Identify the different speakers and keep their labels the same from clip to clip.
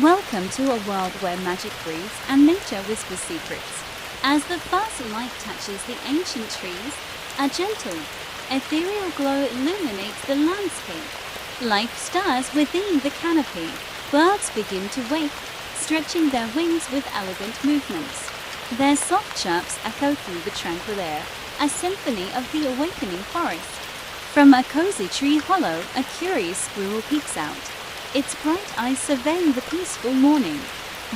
Speaker 1: Welcome to a world where magic breathes and nature whispers secrets. As the first light touches the ancient trees, a gentle, ethereal glow illuminates the landscape. Life stirs within the canopy. Birds begin to wake, stretching their wings with elegant movements. Their soft chirps echo through the tranquil air, a symphony of the awakening forest. From a cozy tree hollow, a curious squirrel peeks out, its bright eyes surveying the peaceful morning.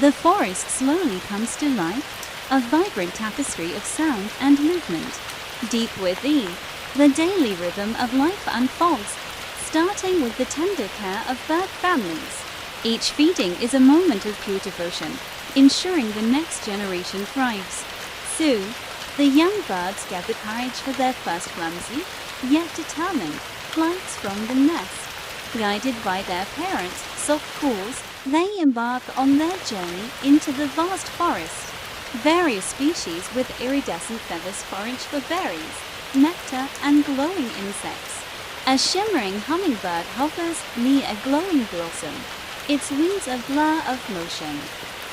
Speaker 1: The forest slowly comes to life, a vibrant tapestry of sound and movement. Deep within, the daily rhythm of life unfolds, starting with the tender care of bird families. Each feeding is a moment of pure devotion, ensuring the next generation thrives. Soon, the young birds gather courage for their first clumsy, yet determined, flights from the nest. Guided by their parents' soft calls, they embark on their journey into the vast forest. Various species with iridescent feathers forage for berries, nectar, and glowing insects. A shimmering hummingbird hovers near a glowing blossom, its wings a blur of motion.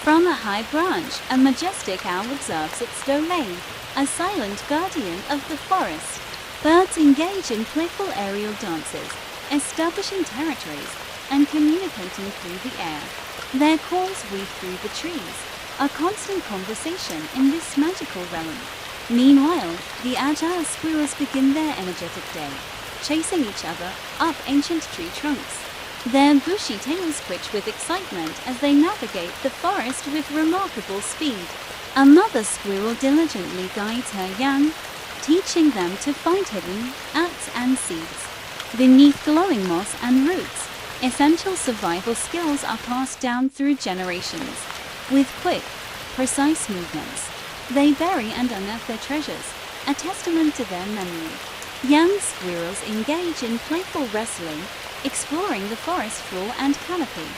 Speaker 1: From a high branch, a majestic owl observes its domain, a silent guardian of the forest. Birds engage in playful aerial dances, establishing territories and communicating through the air. Their calls weave through the trees, a constant conversation in this magical realm. Meanwhile, the agile squirrels begin their energetic day, chasing each other up ancient tree trunks. Their bushy tails twitch with excitement as they navigate the forest with remarkable speed. A mother squirrel diligently guides her young, teaching them to find hidden nuts and seeds beneath glowing moss and roots. Essential survival skills are passed down through generations. With quick, precise movements, they bury and unearth their treasures, a testament to their memory. Young squirrels engage in playful wrestling, exploring the forest floor and canopy.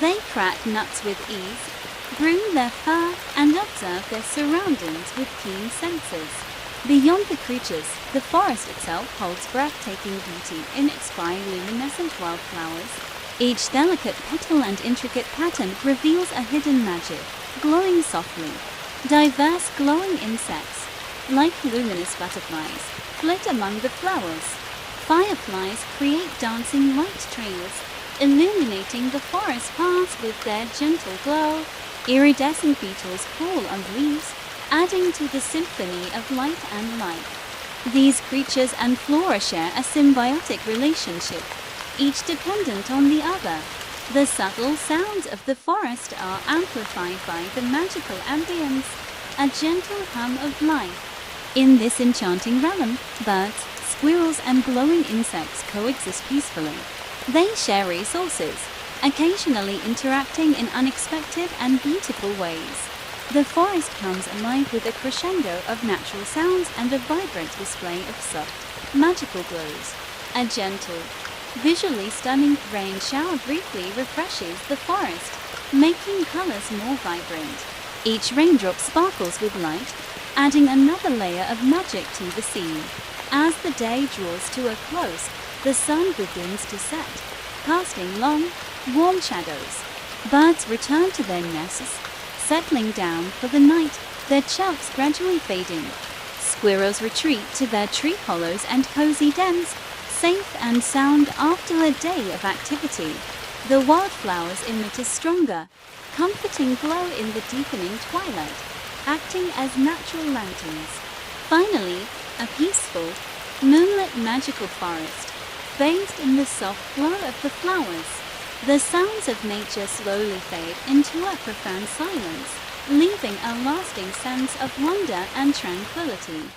Speaker 1: They crack nuts with ease, groom their fur, and observe their surroundings with keen senses. Beyond the creatures, the forest itself holds breathtaking beauty in its bioluminescent wildflowers. Each delicate petal and intricate pattern reveals a hidden magic, glowing softly. Diverse glowing insects, like luminous butterflies, flit among the flowers. Fireflies create dancing light trails, illuminating the forest paths with their gentle glow. Iridescent beetles crawl on leaves, adding to the symphony of light and life. These creatures and flora share a symbiotic relationship, each dependent on the other. The subtle sounds of the forest are amplified by the magical ambience, a gentle hum of life. In this enchanting realm, birds, squirrels, and glowing insects coexist peacefully. They share resources, occasionally interacting in unexpected and beautiful ways. The forest comes alive with a crescendo of natural sounds and a vibrant display of soft, magical glows. A gentle, visually stunning rain shower briefly refreshes the forest, making colors more vibrant. Each raindrop sparkles with light, adding another layer of magic to the scene. As the day draws to a close, the sun begins to set, casting long, warm shadows. Birds return to their nests, settling down for the night, their chirps gradually fading. Squirrels retreat to their tree hollows and cozy dens, safe and sound after a day of activity. The wildflowers emit a stronger, comforting glow in the deepening twilight, acting as natural lanterns. Finally, a peaceful, moonlit magical forest, bathed in the soft glow of the flowers. The sounds of nature slowly fade into a profound silence, leaving a lasting sense of wonder and tranquility.